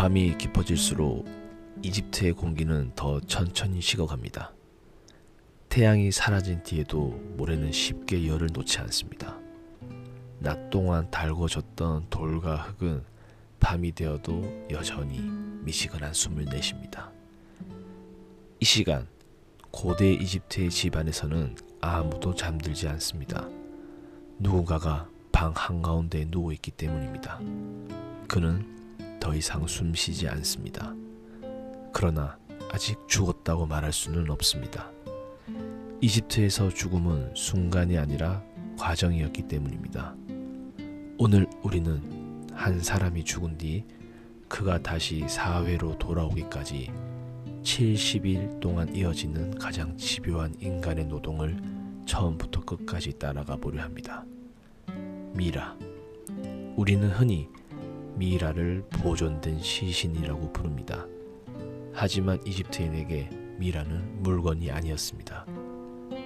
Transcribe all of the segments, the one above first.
밤이 깊어질수록 이집트의 공기는 더 천천히 식어갑니다. 태양이 사라진 뒤에도 모래는 쉽게 열을 놓지 않습니다. 낮 동안 달궈졌던 돌과 흙은 밤이 되어도 여전히 미지근한 숨을 내쉽니다. 이 시간 고대 이집트의 집안에서는 아무도 잠들지 않습니다. 누군가가 방 한가운데 누워있기 때문입니다. 그는 더 이상 숨쉬지 않습니다. 그러나 아직 죽었다고 말할 수는 없습니다. 이집트에서 죽음은 순간이 아니라 과정이었기 때문입니다. 오늘 우리는 한 사람이 죽은 뒤 그가 다시 사회로 돌아오기까지 70일 동안 이어지는 가장 집요한 인간의 노동을 처음부터 끝까지 따라가 보려 합니다. 미라. 우리는 흔히 미라를 보존된 시신이라고 부릅니다. 하지만 이집트인에게 미라는 물건이 아니었습니다.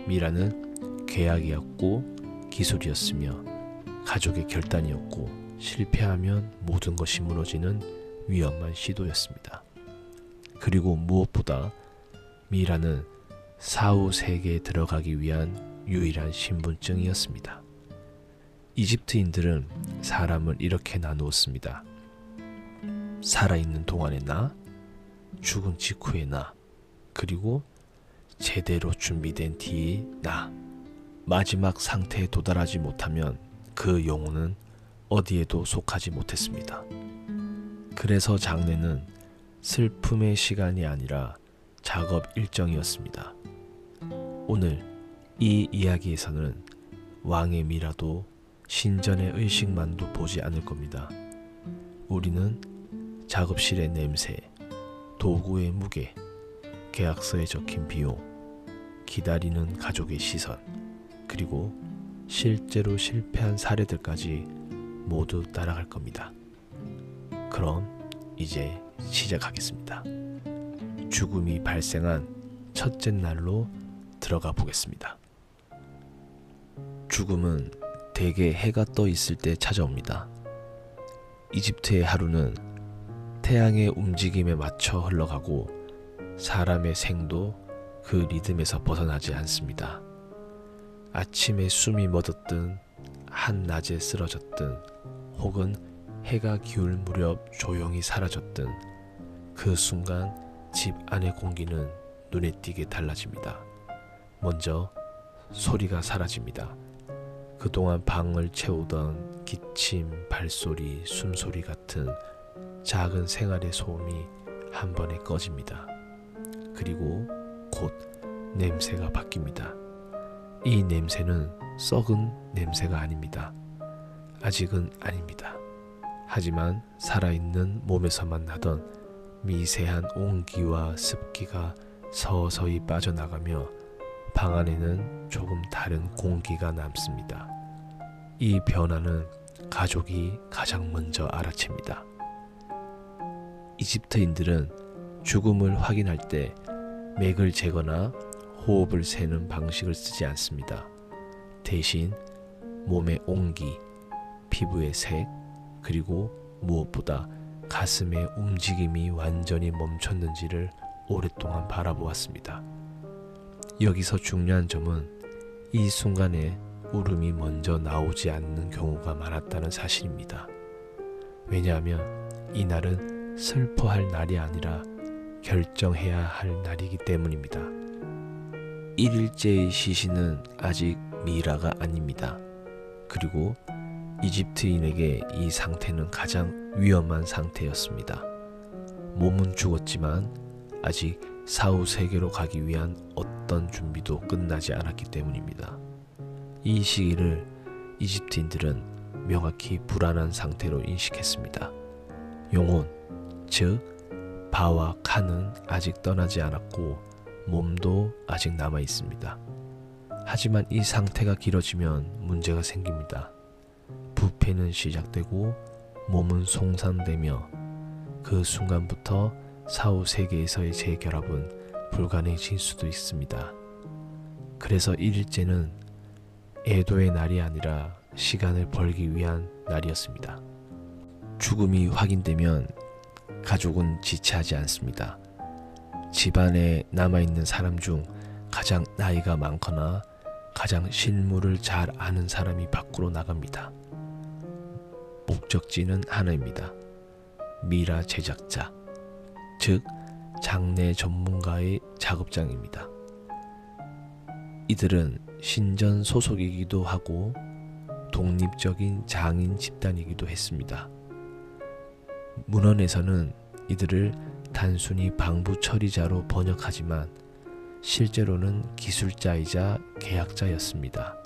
미라는 계약이었고 기술이었으며 가족의 결단이었고 실패하면 모든 것이 무너지는 위험한 시도였습니다. 그리고 무엇보다 미라는 사후 세계에 들어가기 위한 유일한 신분증이었습니다. 이집트인들은 사람을 이렇게 나누었습니다. 살아있는 동안의 나, 죽은 직후의 나, 그리고 제대로 준비된 뒤의 나. 마지막 상태에 도달하지 못하면 그 영혼은 어디에도 속하지 못했습니다. 그래서 장례는 슬픔의 시간이 아니라 작업 일정이었습니다. 오늘 이 이야기에서는 왕의 미라도 신전의 의식만도 보지 않을 겁니다. 우리는 작업실의 냄새, 도구의 무게, 계약서에 적힌 비용, 기다리는 가족의 시선, 그리고 실제로 실패한 사례들까지 모두 따라갈 겁니다. 그럼 이제 시작하겠습니다. 죽음이 발생한 첫째 날로 들어가 보겠습니다. 죽음은 대개 해가 떠 있을 때 찾아옵니다. 이집트의 하루는 태양의 움직임에 맞춰 흘러가고 사람의 생도 그 리듬에서 벗어나지 않습니다. 아침에 숨이 멎었든 한낮에 쓰러졌든 혹은 해가 기울 무렵 조용히 사라졌든 그 순간 집 안의 공기는 눈에 띄게 달라집니다. 먼저 소리가 사라집니다. 그동안 방을 채우던 기침, 발소리, 숨소리 같은 작은 생활의 소음이 한 번에 꺼집니다. 그리고 곧 냄새가 바뀝니다. 이 냄새는 썩은 냄새가 아닙니다. 아직은 아닙니다. 하지만 살아있는 몸에서만 나던 미세한 온기와 습기가 서서히 빠져나가며 방 안에는 조금 다른 공기가 남습니다. 이 변화는 가족이 가장 먼저 알아챕니다. 이집트인들은 죽음을 확인할 때 맥을 재거나 호흡을 세는 방식을 쓰지 않습니다. 대신 몸의 온기, 피부의 색, 그리고 무엇보다 가슴의 움직임이 완전히 멈췄는지를 오랫동안 바라보았습니다. 여기서 중요한 점은 이 순간에 울음이 먼저 나오지 않는 경우가 많았다는 사실입니다. 왜냐하면 이날은 슬퍼할 날이 아니라 결정해야 할 날이기 때문입니다. 1일째의 시신은 아직 미라가 아닙니다. 그리고 이집트인에게 이 상태는 가장 위험한 상태였습니다. 몸은 죽었지만 아직 사후 세계로 가기 위한 어떤 준비도 끝나지 않았기 때문입니다. 이 시기를 이집트인들은 명확히 불안한 상태로 인식했습니다. 영혼, 즉 바와 칸은 아직 떠나지 않았고 몸도 아직 남아 있습니다. 하지만 이 상태가 길어지면 문제가 생깁니다. 부패는 시작되고 몸은 송산되며 그 순간부터 사후 세계에서의 재결합은 불가능해질 수도 있습니다. 그래서 1일째는 애도의 날이 아니라 시간을 벌기 위한 날이었습니다. 죽음이 확인되면 가족은 지체하지 않습니다. 집안에 남아있는 사람 중 가장 나이가 많거나 가장 실물을 잘 아는 사람이 밖으로 나갑니다. 목적지는 하나입니다. 미라 제작자, 즉 장례 전문가의 작업장입니다. 이들은 신전 소속이기도 하고 독립적인 장인 집단이기도 했습니다. 문헌에서는 이들을 단순히 방부 처리자로 번역하지만 실제로는 기술자이자 계약자였습니다.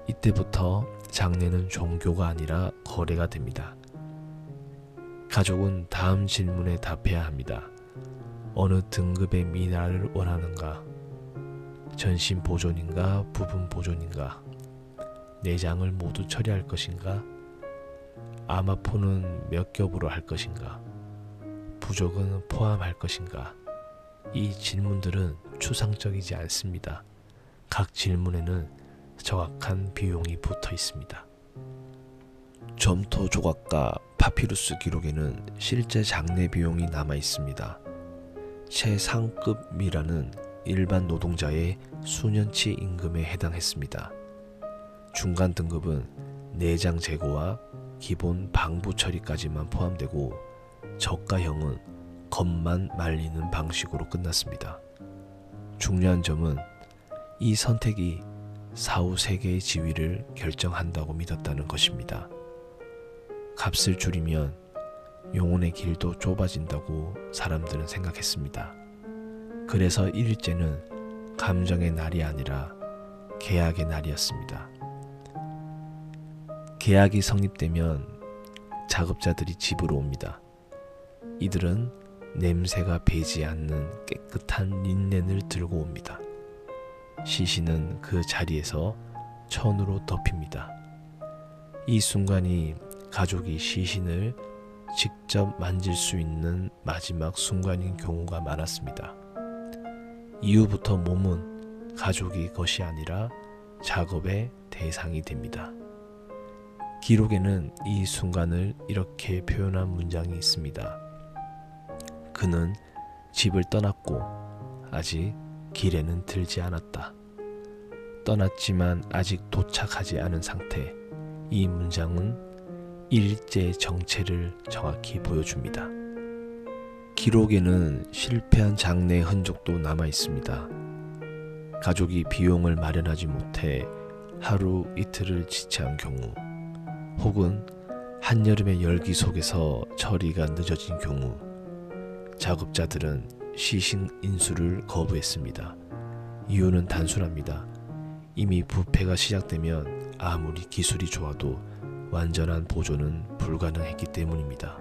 이때부터 장례는 종교가 아니라 거래가 됩니다. 가족은 다음 질문에 답해야 합니다. 어느 등급의 미라를 원하는가? 전신 보존인가 부분 보존인가? 내장을 모두 처리할 것인가? 아마포는 몇 겹으로 할 것인가? 부족은 포함할 것인가? 이 질문들은 추상적이지 않습니다. 각 질문에는 정확한 비용이 붙어 있습니다. 점토 조각과 파피루스 기록에는 실제 장례 비용이 남아 있습니다. 최상급 미라는 일반 노동자의 수년치 임금에 해당했습니다. 중간 등급은 내장 제거와 기본 방부 처리까지만 포함되고 저가형은 겉만 말리는 방식으로 끝났습니다. 중요한 점은 이 선택이 사후 세계의 지위를 결정한다고 믿었다는 것입니다. 값을 줄이면 영혼의 길도 좁아진다고 사람들은 생각했습니다. 그래서 1일째는 감정의 날이 아니라 계약의 날이었습니다. 계약이 성립되면 작업자들이 집으로 옵니다. 이들은 냄새가 배지 않는 깨끗한 린넨을 들고 옵니다. 시신은 그 자리에서 천으로 덮입니다. 이 순간이 가족이 시신을 직접 만질 수 있는 마지막 순간인 경우가 많았습니다. 이후부터 몸은 가족의 것이 아니라 작업의 대상이 됩니다. 기록에는 이 순간을 이렇게 표현한 문장이 있습니다. 그는 집을 떠났고 아직 길에는 들지 않았다. 떠났지만 아직 도착하지 않은 상태. 이 문장은 일제의 정체를 정확히 보여줍니다. 기록에는 실패한 장례의 흔적도 남아 있습니다. 가족이 비용을 마련하지 못해 하루 이틀을 지체한 경우, 혹은 한여름의 열기 속에서 처리가 늦어진 경우, 작업자들은 시신 인수를 거부했습니다. 이유는 단순합니다. 이미 부패가 시작되면 아무리 기술이 좋아도 완전한 보존은 불가능했기 때문입니다.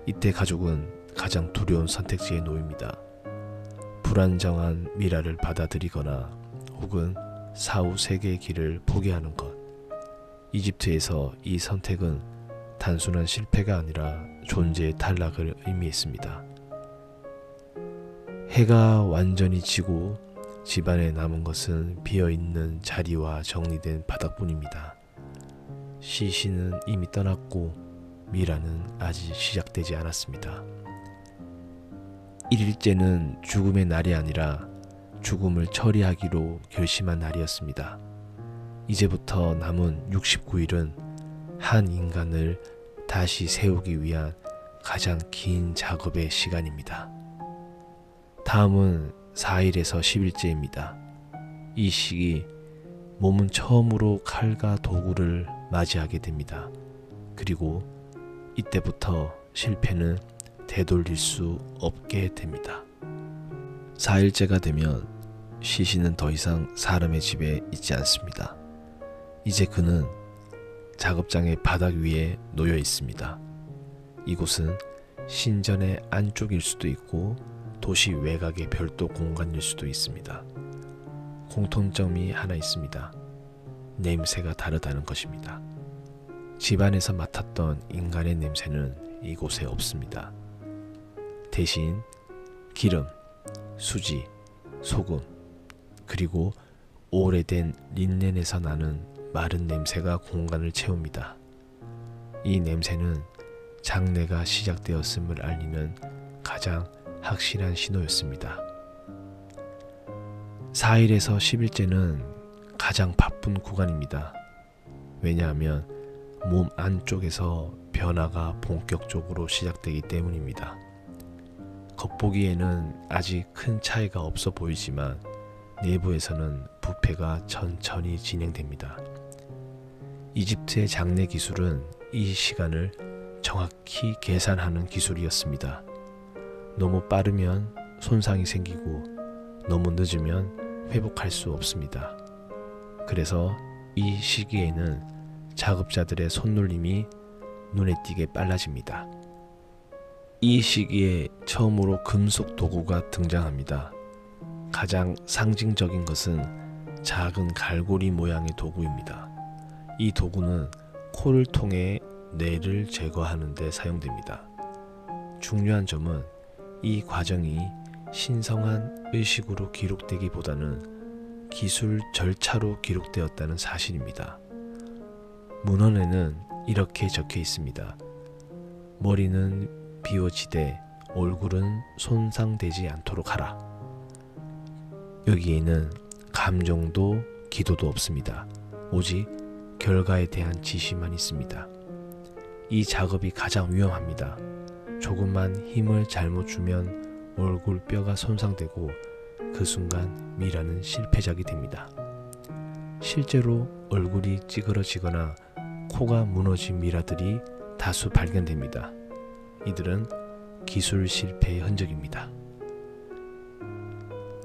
이때 가족은 가장 두려운 선택지에 놓입니다. 불안정한 미라를 받아들이거나 혹은 사후 세계의 길을 포기하는 것. 이집트에서 이 선택은 단순한 실패가 아니라 존재의 탈락을 의미했습니다. 해가 완전히 지고 집안에 남은 것은 비어있는 자리와 정리된 바닥뿐입니다. 시신은 이미 떠났고 미라는 아직 시작되지 않았습니다. 1일째는 죽음의 날이 아니라 죽음을 처리하기로 결심한 날이었습니다. 이제부터 남은 69일은 한 인간을 다시 세우기 위한 가장 긴 작업의 시간입니다. 다음은 4일에서 10일째입니다. 이 시기 몸은 처음으로 칼과 도구를 맞이하게 됩니다. 그리고 이때부터 실패는 되돌릴 수 없게 됩니다. 4일째가 되면 시신은 더 이상 사람의 집에 있지 않습니다. 이제 그는 작업장의 바닥 위에 놓여 있습니다. 이곳은 신전의 안쪽일 수도 있고 도시 외곽의 별도 공간일 수도 있습니다. 공통점이 하나 있습니다. 냄새가 다르다는 것입니다. 집안에서 맡았던 인간의 냄새는 이곳에 없습니다. 대신 기름, 수지, 소금, 그리고 오래된 린넨에서 나는 마른 냄새가 공간을 채웁니다. 이 냄새는 장례가 시작되었음을 알리는 가장 확실한 신호였습니다. 4일에서 10일째는 가장 바쁜 구간입니다. 왜냐하면 몸 안쪽에서 변화가 본격적으로 시작되기 때문입니다. 겉보기에는 아직 큰 차이가 없어 보이지만 내부에서는 부패가 천천히 진행됩니다. 이집트의 장례 기술은 이 시간을 정확히 계산하는 기술이었습니다. 너무 빠르면 손상이 생기고 너무 늦으면 회복할 수 없습니다. 그래서 이 시기에는 작업자들의 손놀림이 눈에 띄게 빨라집니다. 이 시기에 처음으로 금속 도구가 등장합니다. 가장 상징적인 것은 작은 갈고리 모양의 도구입니다. 이 도구는 코를 통해 뇌를 제거하는 데 사용됩니다. 중요한 점은 이 과정이 신성한 의식으로 기록되기보다는 기술 절차로 기록되었다는 사실입니다. 문헌에는 이렇게 적혀 있습니다. 머리는 비워지되 얼굴은 손상되지 않도록 하라. 여기에는 감정도 기도도 없습니다. 오직 결과에 대한 지시만 있습니다. 이 작업이 가장 위험합니다. 조금만 힘을 잘못 주면 얼굴 뼈가 손상되고 그 순간 미라는 실패작이 됩니다. 실제로 얼굴이 찌그러지거나 코가 무너진 미라들이 다수 발견됩니다. 이들은 기술 실패의 흔적입니다.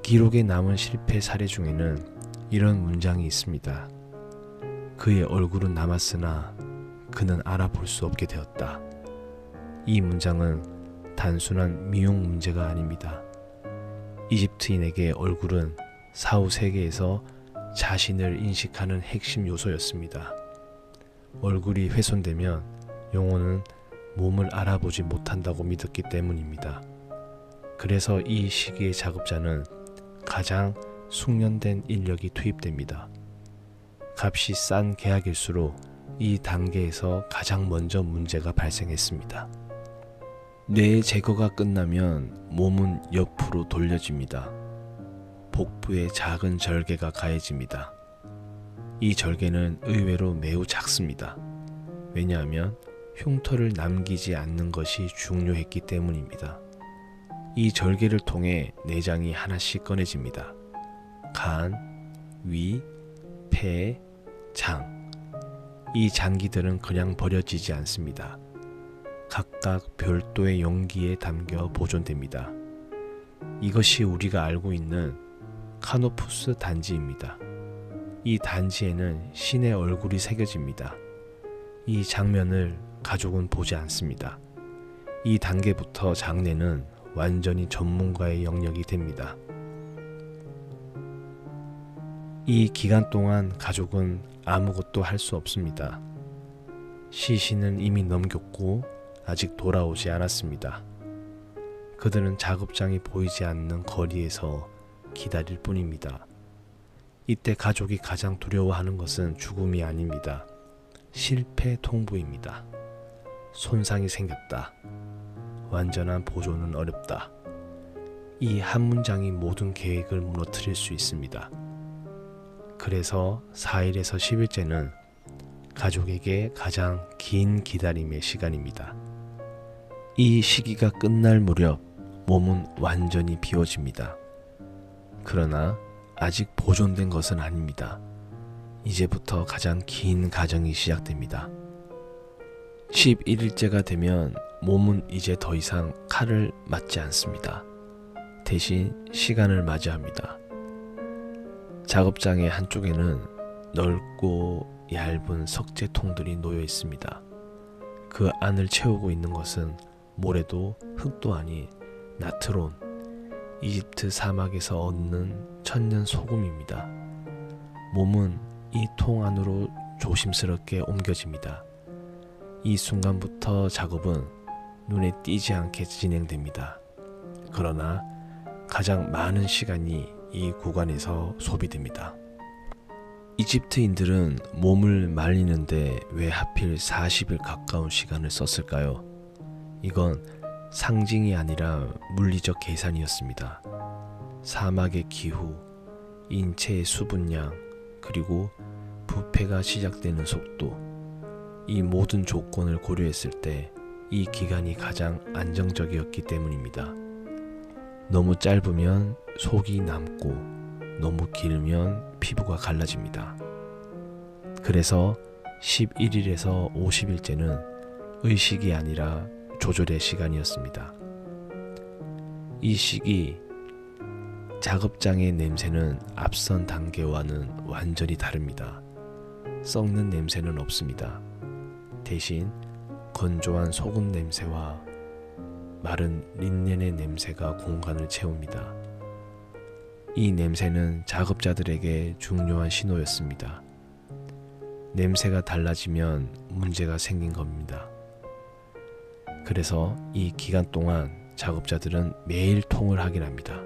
기록에 남은 실패 사례 중에는 이런 문장이 있습니다. 그의 얼굴은 남았으나 그는 알아볼 수 없게 되었다. 이 문장은 단순한 미용 문제가 아닙니다. 이집트인에게 얼굴은 사후 세계에서 자신을 인식하는 핵심 요소였습니다. 얼굴이 훼손되면 영혼은 몸을 알아보지 못한다고 믿었기 때문입니다. 그래서 이 시기의 작업자는 가장 숙련된 인력이 투입됩니다. 값이 싼 계약일수록 이 단계에서 가장 먼저 문제가 발생했습니다. 뇌 제거가 끝나면 몸은 옆으로 돌려집니다. 복부에 작은 절개가 가해집니다. 이 절개는 의외로 매우 작습니다. 왜냐하면 흉터를 남기지 않는 것이 중요했기 때문입니다. 이 절개를 통해 내장이 하나씩 꺼내집니다. 간, 위, 폐, 장. 이 장기들은 그냥 버려지지 않습니다. 각각 별도의 용기에 담겨 보존됩니다. 이것이 우리가 알고 있는 카노푸스 단지입니다. 이 단지에는 신의 얼굴이 새겨집니다. 이 장면을 가족은 보지 않습니다. 이 단계부터 장례는 완전히 전문가의 영역이 됩니다. 이 기간 동안 가족은 아무것도 할 수 없습니다. 시신은 이미 넘겼고 아직 돌아오지 않았습니다. 그들은 작업장이 보이지 않는 거리에서 기다릴 뿐입니다. 이때 가족이 가장 두려워하는 것은 죽음이 아닙니다. 실패 통보입니다. 손상이 생겼다. 완전한 보존은 어렵다. 이 한 문장이 모든 계획을 무너뜨릴 수 있습니다. 그래서 4일에서 10일째는 가족에게 가장 긴 기다림의 시간입니다. 이 시기가 끝날 무렵 몸은 완전히 비워집니다. 그러나 아직 보존된 것은 아닙니다. 이제부터 가장 긴 과정이 시작됩니다. 11일째가 되면 몸은 이제 더 이상 칼을 맞지 않습니다. 대신 시간을 맞이합니다. 작업장의 한쪽에는 넓고 얇은 석재통들이 놓여 있습니다. 그 안을 채우고 있는 것은 모래도 흙도 아닌 나트론, 이집트 사막에서 얻는 천년 소금입니다. 몸은 이 통 안으로 조심스럽게 옮겨집니다. 이 순간부터 작업은 눈에 띄지 않게 진행됩니다. 그러나 가장 많은 시간이 이 구간에서 소비됩니다. 이집트인들은 몸을 말리는데 왜 하필 40일 가까운 시간을 썼을까요? 이건 상징이 아니라 물리적 계산이었습니다. 사막의 기후, 인체의 수분량, 그리고 부패가 시작되는 속도, 이 모든 조건을 고려했을 때 이 기간이 가장 안정적이었기 때문입니다. 너무 짧으면 속이 남고 너무 길면 피부가 갈라집니다. 그래서 11일에서 50일째는 의식이 아니라 조절의 시간이었습니다. 이 시기 작업장의 냄새는 앞선 단계와는 완전히 다릅니다. 썩는 냄새는 없습니다. 대신 건조한 소금 냄새와 마른 린넨의 냄새가 공간을 채웁니다. 이 냄새는 작업자들에게 중요한 신호였습니다. 냄새가 달라지면 문제가 생긴 겁니다. 그래서 이 기간 동안 작업자들은 매일 통을 확인합니다.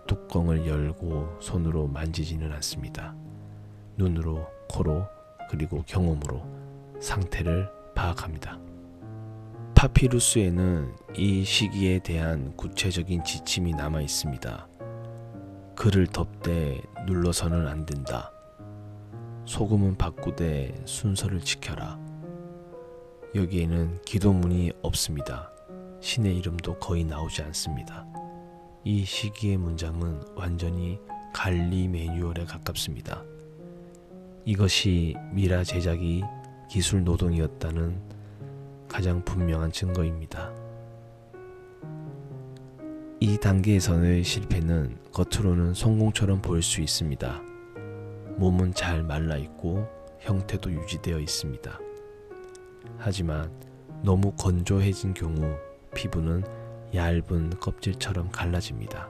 뚜껑을 열고 손으로 만지지는 않습니다. 눈으로, 코로, 그리고 경험으로 상태를 파악합니다. 파피루스에는 이 시기에 대한 구체적인 지침이 남아 있습니다. 글을 덮되 눌러서는 안 된다. 소금은 바꾸되 순서를 지켜라. 여기에는 기도문이 없습니다. 신의 이름도 거의 나오지 않습니다. 이 시기의 문장은 완전히 관리 매뉴얼에 가깝습니다. 이것이 미라 제작이 기술 노동이었다는 가장 분명한 증거입니다. 이 단계에서의 실패는 겉으로는 성공처럼 보일 수 있습니다. 몸은 잘 말라있고 형태도 유지되어 있습니다. 하지만 너무 건조해진 경우 피부는 얇은 껍질처럼 갈라집니다.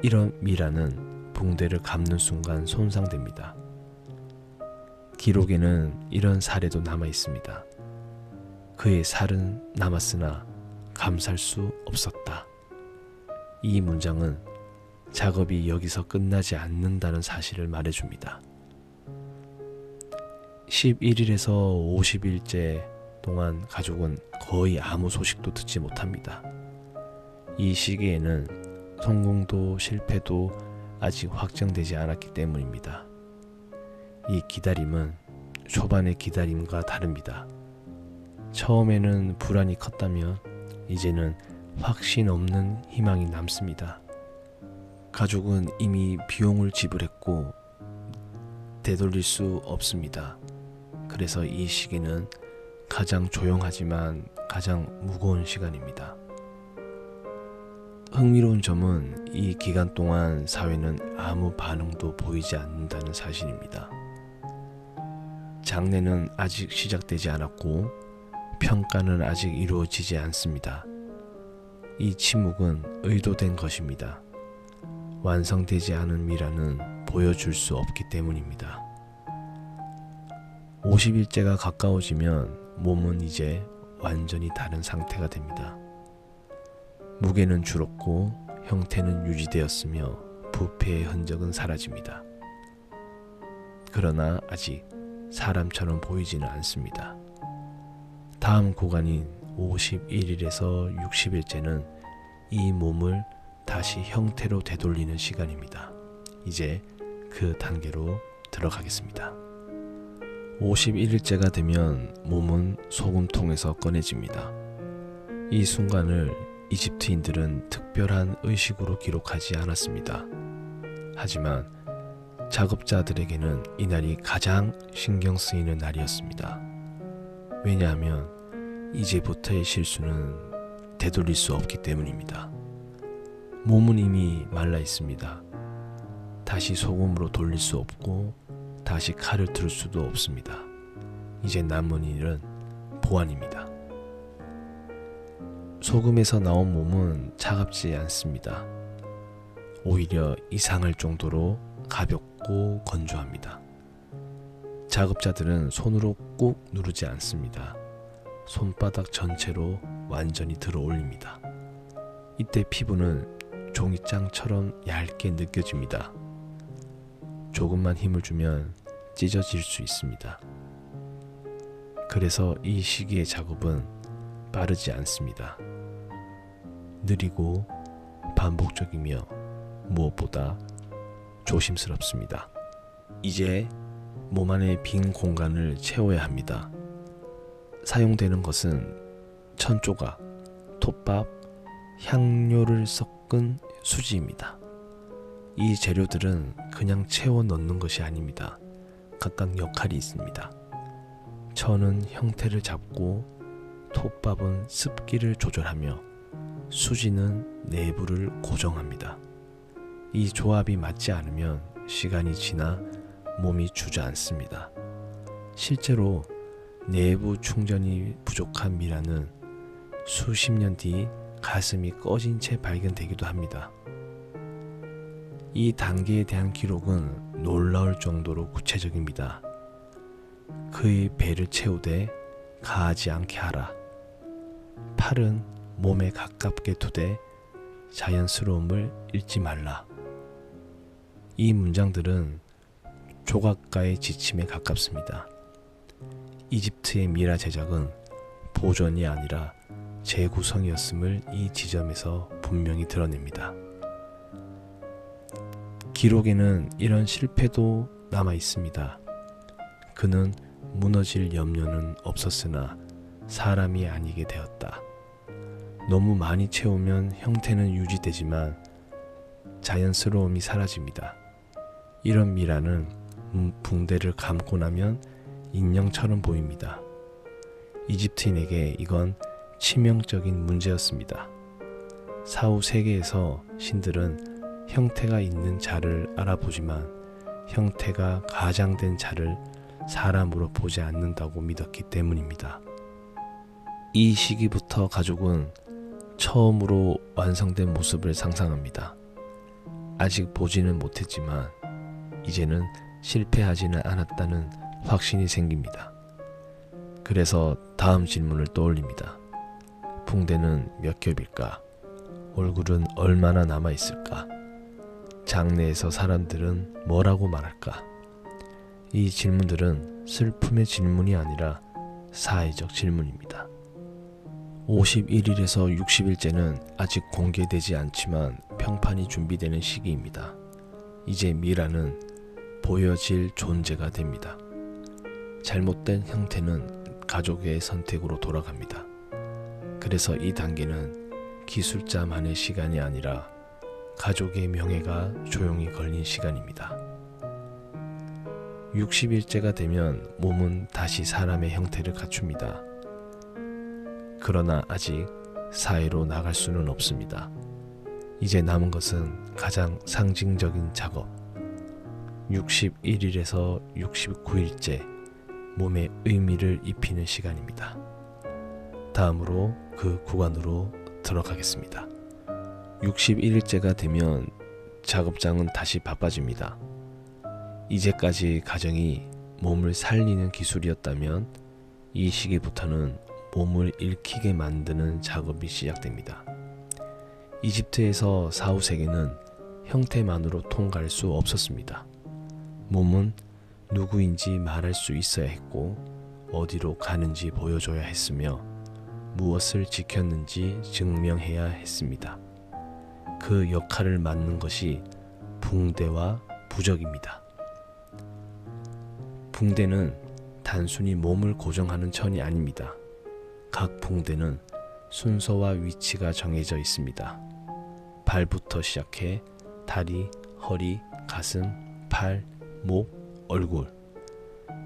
이런 미라는 붕대를 감는 순간 손상됩니다. 기록에는 이런 사례도 남아 있습니다. 그의 살은 남았으나 감쌀 수 없었다. 이 문장은 작업이 여기서 끝나지 않는다는 사실을 말해줍니다. 11일에서 50일째 동안 가족은 거의 아무 소식도 듣지 못합니다. 이 시기에는 성공도 실패도 아직 확정되지 않았기 때문입니다. 이 기다림은 초반의 기다림과 다릅니다. 처음에는 불안이 컸다면 이제는 확신 없는 희망이 남습니다. 가족은 이미 비용을 지불했고 되돌릴 수 없습니다. 그래서 이 시기는 가장 조용하지만 가장 무거운 시간입니다. 흥미로운 점은 이 기간 동안 사회는 아무 반응도 보이지 않는다는 사실입니다. 장례는 아직 시작되지 않았고 평가는 아직 이루어지지 않습니다. 이 침묵은 의도된 것입니다. 완성되지 않은 미라는 보여줄 수 없기 때문입니다. 50일째가 가까워지면 몸은 이제 완전히 다른 상태가 됩니다. 무게는 줄었고 형태는 유지되었으며 부패의 흔적은 사라집니다. 그러나 아직 사람처럼 보이지는 않습니다. 다음 구간인 51일에서 60일째는 이 몸을 다시 형태로 되돌리는 시간입니다. 이제 그 단계로 들어가겠습니다. 51일째가 되면 몸은 소금통에서 꺼내집니다. 이 순간을 이집트인들은 특별한 의식으로 기록하지 않았습니다. 하지만 작업자들에게는 이날이 가장 신경 쓰이는 날이었습니다. 왜냐하면 이제부터의 실수는 되돌릴 수 없기 때문입니다. 몸은 이미 말라 있습니다. 다시 소금으로 돌릴 수 없고 다시 칼을 들 수도 없습니다. 이제 남은 일은 보완입니다. 소금에서 나온 몸은 차갑지 않습니다. 오히려 이상할 정도로 가볍고 건조합니다. 작업자들은 손으로 꾹 누르지 않습니다. 손바닥 전체로 완전히 들어 올립니다. 이때 피부는 종이장처럼 얇게 느껴집니다. 조금만 힘을 주면 찢어질 수 있습니다. 그래서 이 시기의 작업은 빠르지 않습니다. 느리고 반복적이며 무엇보다 조심스럽습니다. 이제 몸 안의 빈 공간을 채워야 합니다. 사용되는 것은 천조각, 톱밥, 향료를 섞은 수지입니다. 이 재료들은 그냥 채워 넣는 것이 아닙니다. 각각 역할이 있습니다. 천은 형태를 잡고 톱밥은 습기를 조절하며 수지는 내부를 고정합니다. 이 조합이 맞지 않으면 시간이 지나 몸이 주저앉습니다. 실제로 내부 충전이 부족한 미라는 수십 년 뒤 가슴이 꺼진 채 발견되기도 합니다. 이 단계에 대한 기록은 놀라울 정도로 구체적입니다. 그의 배를 채우되 가하지 않게 하라. 팔은 몸에 가깝게 두되 자연스러움을 잃지 말라. 이 문장들은 조각가의 지침에 가깝습니다. 이집트의 미라 제작은 보존이 아니라 재구성이었음을 이 지점에서 분명히 드러냅니다. 기록에는 이런 실패도 남아 있습니다. 그는 무너질 염려는 없었으나 사람이 아니게 되었다. 너무 많이 채우면 형태는 유지되지만 자연스러움이 사라집니다. 이런 미라는 붕대를 감고 나면 인형처럼 보입니다. 이집트인에게 이건 치명적인 문제였습니다. 사후 세계에서 신들은 형태가 있는 자를 알아보지만 형태가 가장된 자를 사람으로 보지 않는다고 믿었기 때문입니다. 이 시기부터 가족은 처음으로 완성된 모습을 상상합니다. 아직 보지는 못했지만 이제는 실패하지는 않았다는 확신이 생깁니다. 그래서 다음 질문을 떠올립니다. 붕대는 몇 겹일까? 얼굴은 얼마나 남아있을까? 장례에서 사람들은 뭐라고 말할까? 이 질문들은 슬픔의 질문이 아니라 사회적 질문입니다. 51일에서 60일째는 아직 공개되지 않지만 평판이 준비되는 시기입니다. 이제 미라는 보여질 존재가 됩니다. 잘못된 형태는 가족의 선택으로 돌아갑니다. 그래서 이 단계는 기술자만의 시간이 아니라 가족의 명예가 조용히 걸린 시간입니다. 60일째가 되면 몸은 다시 사람의 형태를 갖춥니다. 그러나 아직 사회로 나갈 수는 없습니다. 이제 남은 것은 가장 상징적인 작업, 61일에서 69일째 몸에 의미를 입히는 시간입니다. 다음으로 그 구간으로 들어가겠습니다. 61일째가 되면 작업장은 다시 바빠집니다. 이제까지 가정이 몸을 살리는 기술이었다면 이 시기부터는 몸을 읽히게 만드는 작업이 시작됩니다. 이집트에서 사후 세계는 형태만으로 통과할 수 없었습니다. 몸은 누구인지 말할 수 있어야 했고 어디로 가는지 보여줘야 했으며 무엇을 지켰는지 증명해야 했습니다. 그 역할을 맡는 것이 붕대와 부적입니다. 붕대는 단순히 몸을 고정하는 천이 아닙니다. 각 붕대는 순서와 위치가 정해져 있습니다. 발부터 시작해 다리, 허리, 가슴, 팔, 목, 얼굴.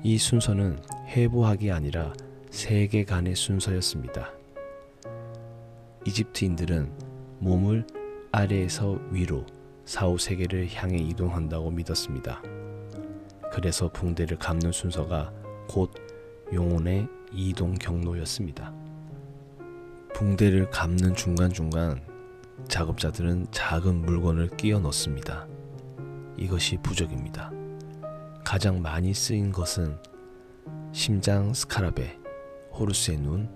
이 순서는 해부학이 아니라 세계관의 순서였습니다. 이집트인들은 몸을 아래에서 위로 사후 세계를 향해 이동한다고 믿었습니다. 그래서 붕대를 감는 순서가 곧 영혼의 이동 경로였습니다. 붕대를 감는 중간중간 작업자들은 작은 물건을 끼워 넣습니다. 이것이 부적입니다. 가장 많이 쓰인 것은 심장 스카라베, 호루스의 눈,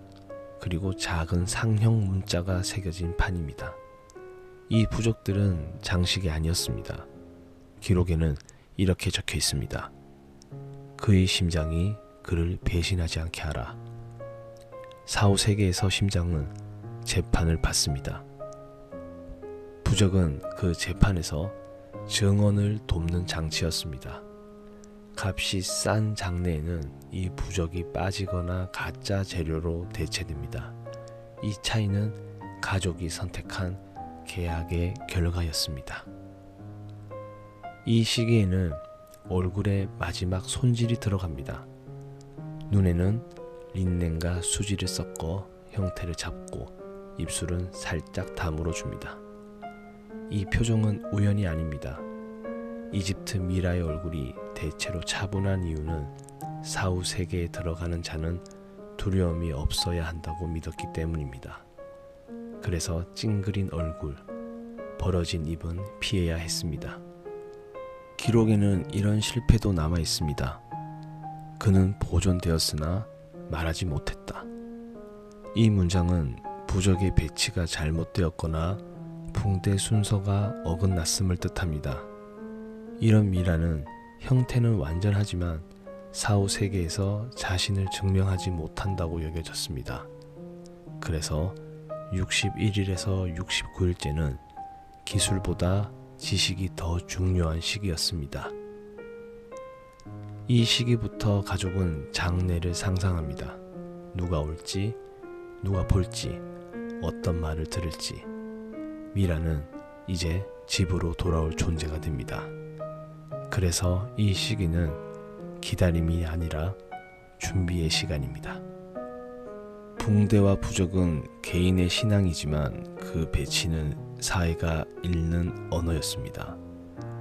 그리고 작은 상형 문자가 새겨진 판입니다. 이 부적들은 장식이 아니었습니다. 기록에는 이렇게 적혀 있습니다. 그의 심장이 그를 배신하지 않게 하라. 사후세계에서 심장은 재판을 받습니다. 부적은 그 재판에서 증언을 돕는 장치였습니다. 값이 싼 장내에는 이 부적이 빠지거나 가짜 재료로 대체됩니다. 이 차이는 가족이 선택한 계약의 결과였습니다. 이 시기에는 얼굴에 마지막 손질이 들어갑니다. 눈에는 린넨과 수지를 섞어 형태를 잡고 입술은 살짝 다물어 줍니다. 이 표정은 우연이 아닙니다. 이집트 미라의 얼굴이 대체로 차분한 이유는 사후 세계에 들어가는 자는 두려움이 없어야 한다고 믿었기 때문입니다. 그래서 찡그린 얼굴, 벌어진 입은 피해야 했습니다. 기록에는 이런 실패도 남아 있습니다. 그는 보존되었으나 말하지 못했다. 이 문장은 부적의 배치가 잘못되었거나 붕대 순서가 어긋났음을 뜻합니다. 이런 미라는 형태는 완전하지만 사후 세계에서 자신을 증명하지 못한다고 여겨졌습니다. 그래서 61일에서 69일째는 기술보다 지식이 더 중요한 시기였습니다. 이 시기부터 가족은 장례를 상상합니다. 누가 올지, 누가 볼지, 어떤 말을 들을지. 미라는 이제 집으로 돌아올 존재가 됩니다. 그래서 이 시기는 기다림이 아니라 준비의 시간입니다. 붕대와 부적은 개인의 신앙이지만 그 배치는 사회가 읽는 언어였습니다.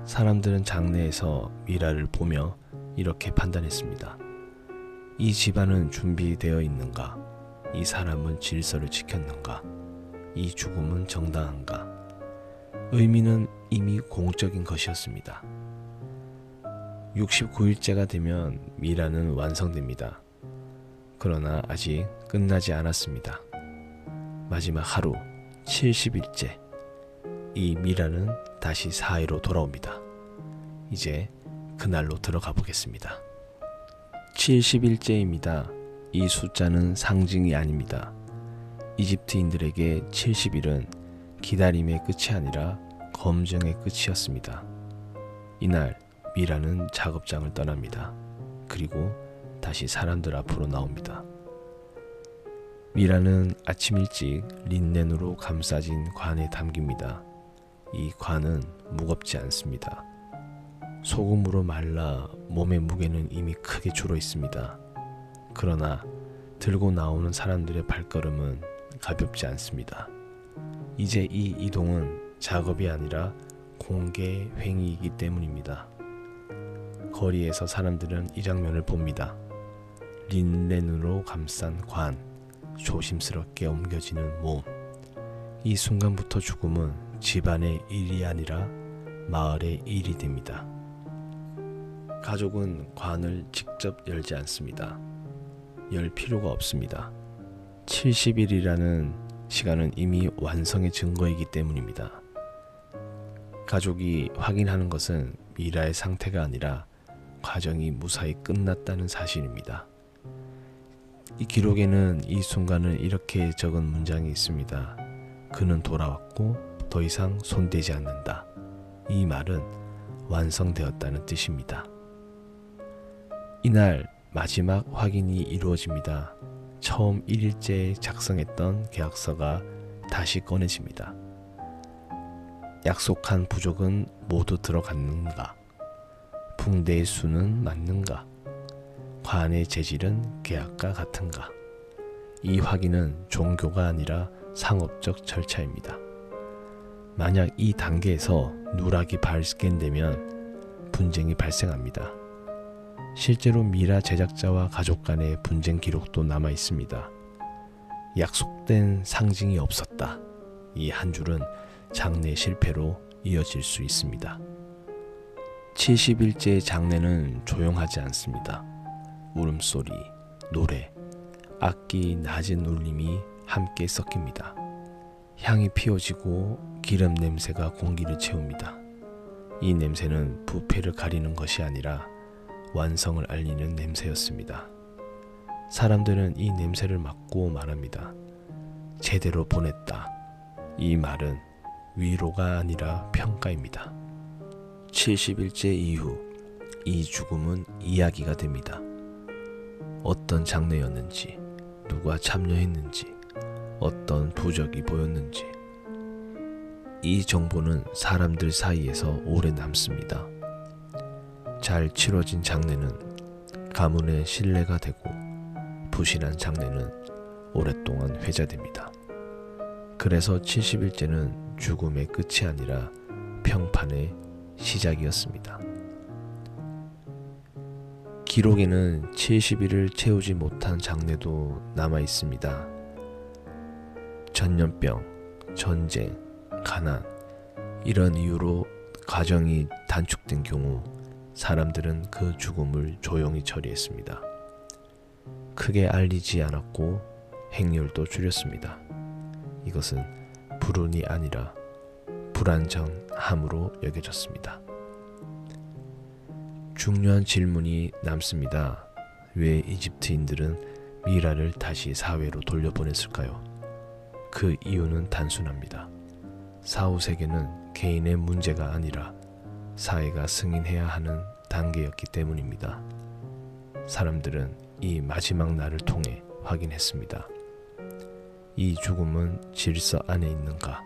사람들은 장례에서 미라를 보며 이렇게 판단했습니다. 이 집안은 준비되어 있는가? 이 사람은 질서를 지켰는가? 이 죽음은 정당한가? 의미는 이미 공적인 것이었습니다. 69일째가 되면 미라는 완성됩니다. 그러나 아직 끝나지 않았습니다. 마지막 하루 70일째, 이 미라는 다시 사회로 돌아옵니다. 이제 그날로 들어가 보겠습니다. 70일째입니다. 이 숫자는 상징이 아닙니다. 이집트인들에게 70일은 기다림의 끝이 아니라 검증의 끝이었습니다. 이날 미라는 작업장을 떠납니다. 그리고 다시 사람들 앞으로 나옵니다. 미라는 아침 일찍 린넨으로 감싸진 관에 담깁니다. 이 관은 무겁지 않습니다. 소금으로 말라 몸의 무게는 이미 크게 줄어 있습니다. 그러나 들고 나오는 사람들의 발걸음은 가볍지 않습니다. 이제 이 이동은 작업이 아니라 공개 행위이기 때문입니다. 거리에서 사람들은 이 장면을 봅니다. 린넨으로 감싼 관, 조심스럽게 옮겨지는 몸. 이 순간부터 죽음은 집안의 일이 아니라 마을의 일이 됩니다. 가족은 관을 직접 열지 않습니다. 열 필요가 없습니다. 70일이라는 시간은 이미 완성의 증거이기 때문입니다. 가족이 확인하는 것은 미라의 상태가 아니라 과정이 무사히 끝났다는 사실입니다. 이 기록에는 이 순간을 이렇게 적은 문장이 있습니다. 그는 돌아왔고 더 이상 손대지 않는다. 이 말은 완성되었다는 뜻입니다. 이날 마지막 확인이 이루어집니다. 처음 1일째에 작성했던 계약서가 다시 꺼내집니다. 약속한 부족은 모두 들어갔는가? 붕대의 수는 맞는가? 관의 재질은 계약과 같은가? 이 확인은 종교가 아니라 상업적 절차입니다. 만약 이 단계에서 누락이 발견되면 분쟁이 발생합니다. 실제로 미라 제작자와 가족 간의 분쟁 기록도 남아 있습니다. 약속된 상징이 없었다. 이 한 줄은 장례 실패로 이어질 수 있습니다. 70일째 장례는 조용하지 않습니다. 울음소리, 노래, 악기 낮은 울림이 함께 섞입니다. 향이 피워지고 기름 냄새가 공기를 채웁니다. 이 냄새는 부패를 가리는 것이 아니라 완성을 알리는 냄새였습니다. 사람들은 이 냄새를 맡고 말합니다. 제대로 보냈다. 이 말은 위로가 아니라 평가입니다. 70일째 이후 이 죽음은 이야기가 됩니다. 어떤 장례였는지, 누가 참여했는지, 어떤 부적이 보였는지. 이 정보는 사람들 사이에서 오래 남습니다. 잘 치러진 장례는 가문의 신뢰가 되고 부실한 장례는 오랫동안 회자됩니다. 그래서 70일째는 죽음의 끝이 아니라 평판의 시작이었습니다. 기록에는 70일을 채우지 못한 장례도 남아 있습니다. 전염병, 전쟁, 가난 이런 이유로 가정이 단축된 경우 사람들은 그 죽음을 조용히 처리했습니다. 크게 알리지 않았고 행렬도 줄였습니다. 이것은 불운이 아니라 불완전함으로 여겨졌습니다. 중요한 질문이 남습니다. 왜 이집트인들은 미라를 다시 사회로 돌려보냈을까요? 그 이유는 단순합니다. 사후세계는 개인의 문제가 아니라 사회가 승인해야 하는 단계였기 때문입니다. 사람들은 이 마지막 날을 통해 확인했습니다. 이 죽음은 질서 안에 있는가?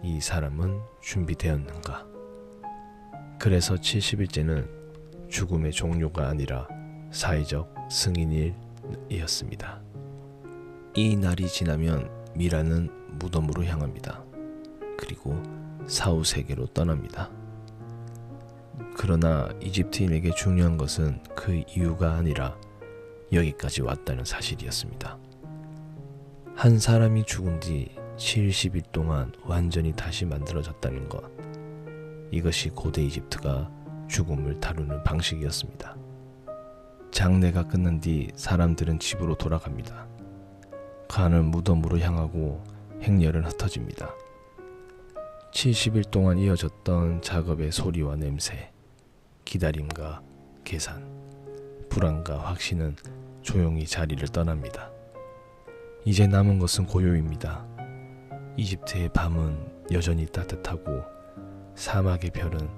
이 사람은 준비되었는가? 그래서 70일째는 죽음의 종료가 아니라 사회적 승인일이었습니다. 이 날이 지나면 미라는 무덤으로 향합니다. 그리고 사후세계로 떠납니다. 그러나 이집트인에게 중요한 것은 그 이유가 아니라 여기까지 왔다는 사실이었습니다. 한 사람이 죽은 뒤 70일 동안 완전히 다시 만들어졌다는 것. 이것이 고대 이집트가 죽음을 다루는 방식이었습니다. 장례가 끝난 뒤 사람들은 집으로 돌아갑니다. 관은 무덤으로 향하고 행렬은 흩어집니다. 70일 동안 이어졌던 작업의 소리와 냄새, 기다림과 계산, 불안과 확신은 조용히 자리를 떠납니다. 이제 남은 것은 고요입니다. 이집트의 밤은 여전히 따뜻하고 사막의 별은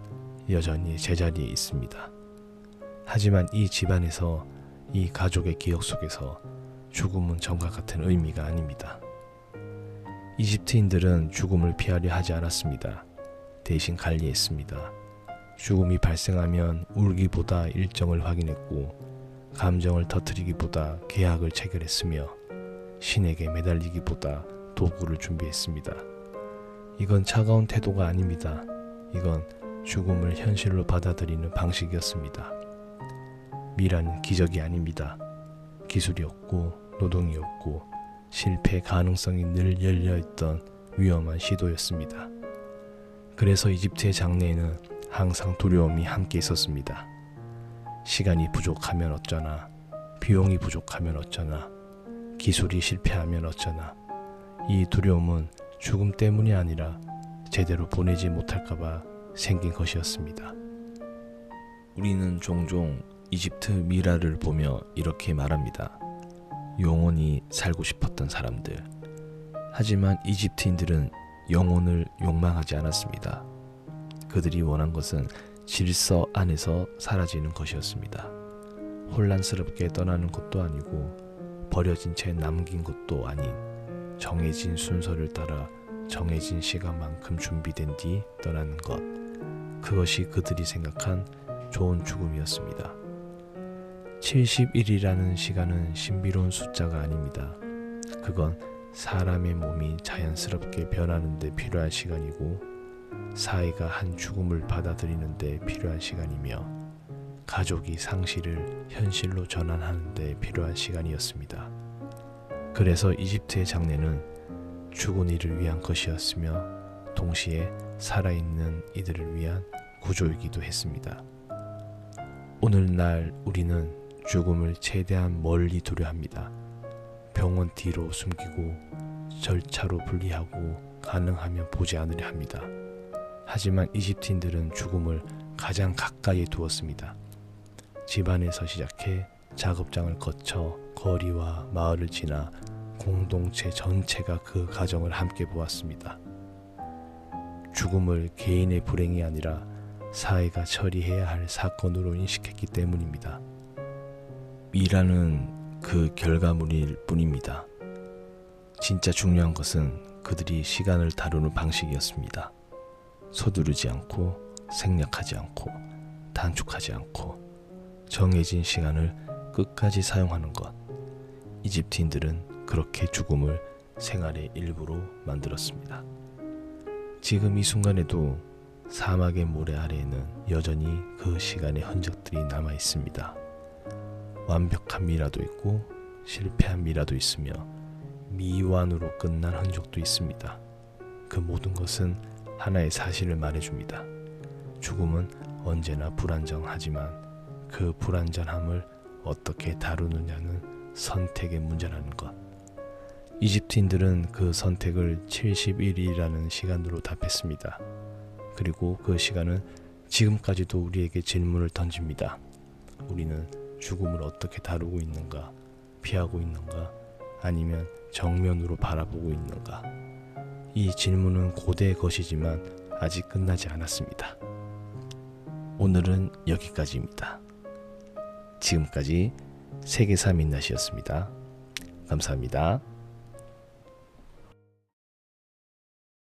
여전히 제자리에 있습니다. 하지만 이 집안에서, 이 가족의 기억 속에서 죽음은 전과 같은 의미가 아닙니다. 이집트인들은 죽음을 피하려 하지 않았습니다. 대신 관리했습니다. 죽음이 발생하면 울기보다 일정을 확인했고 감정을 터뜨리기보다 계약을 체결했으며 신에게 매달리기보다 도구를 준비했습니다. 이건 차가운 태도가 아닙니다. 이건 죽음을 현실로 받아들이는 방식이었습니다. 미라는 기적이 아닙니다. 기술이 없고 노동이 없고 실패 가능성이 늘 열려있던 위험한 시도였습니다. 그래서 이집트의 장래에는 항상 두려움이 함께 있었습니다. 시간이 부족하면 어쩌나, 비용이 부족하면 어쩌나, 기술이 실패하면 어쩌나. 이 두려움은 죽음 때문이 아니라 제대로 보내지 못할까봐 생긴 것이었습니다. 우리는 종종 이집트 미라를 보며 이렇게 말합니다. 영원히 살고 싶었던 사람들. 하지만 이집트인들은 영혼을 욕망하지 않았습니다. 그들이 원한 것은 질서 안에서 사라지는 것이었습니다. 혼란스럽게 떠나는 것도 아니고 버려진 채 남긴 것도 아닌 정해진 순서를 따라 정해진 시간만큼 준비된 뒤 떠나는 것. 그것이 그들이 생각한 좋은 죽음이었습니다. 70일이라는 시간은 신비로운 숫자가 아닙니다. 그건 사람의 몸이 자연스럽게 변하는 데 필요한 시간이고 사회가 한 죽음을 받아들이는 데 필요한 시간이며 가족이 상실을 현실로 전환하는 데 필요한 시간이었습니다. 그래서 이집트의 장례는 죽은 이를 위한 것이었으며 동시에 살아있는 이들을 위한 구조이기도 했습니다. 오늘날 우리는 죽음을 최대한 멀리 두려 합니다. 병원 뒤로 숨기고 절차로 분리하고 가능하면 보지 않으려 합니다. 하지만 이집트인들은 죽음을 가장 가까이에 두었습니다. 집안에서 시작해 작업장을 거쳐 거리와 마을을 지나 공동체 전체가 그 가정을 함께 보았습니다. 죽음을 개인의 불행이 아니라 사회가 처리해야 할 사건으로 인식했기 때문입니다. 미라는 그 결과물일 뿐입니다. 진짜 중요한 것은 그들이 시간을 다루는 방식이었습니다. 서두르지 않고 생략하지 않고 단축하지 않고 정해진 시간을 끝까지 사용하는 것. 이집트인들은 그렇게 죽음을 생활의 일부로 만들었습니다. 지금 이 순간에도 사막의 모래 아래에는 여전히 그 시간의 흔적들이 남아 있습니다. 완벽한 미라도 있고 실패한 미라도 있으며 미완으로 끝난 흔적도 있습니다. 그 모든 것은 하나의 사실을 말해줍니다. 죽음은 언제나 불안정하지만 그 불안전함을 어떻게 다루느냐는 선택의 문제라는 것. 이집트인들은 그 선택을 70일이라는 시간으로 답했습니다. 그리고 그 시간은 지금까지도 우리에게 질문을 던집니다. 우리는 죽음을 어떻게 다루고 있는가? 피하고 있는가? 아니면 정면으로 바라보고 있는가? 이 질문은 고대의 것이지만 아직 끝나지 않았습니다. 오늘은 여기까지입니다. 지금까지 세계사 민낯이었습니다. 감사합니다.